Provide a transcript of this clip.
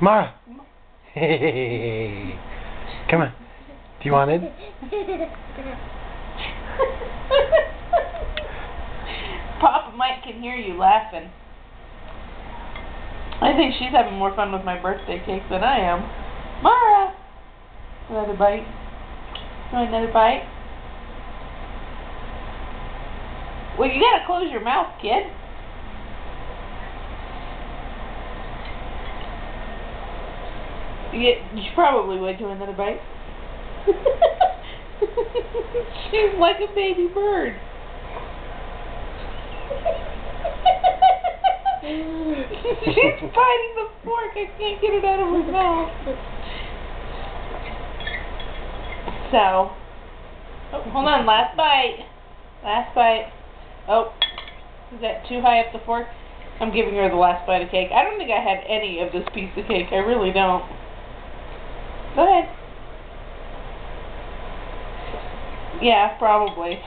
Mara. Hey. Come on. Do you want it? Papa Mike can hear you laughing. I think she's having more fun with my birthday cake than I am. Mara! Another bite? You want another bite? Well, you gotta close your mouth, kid. You probably would do another bite. She's like a baby bird. She's biting the fork. I can't get it out of her mouth. So, oh, hold on. Last bite. Last bite. Oh, is that too high up the fork? I'm giving her the last bite of cake. I don't think I had any of this piece of cake. I really don't. Go ahead. Yeah, probably.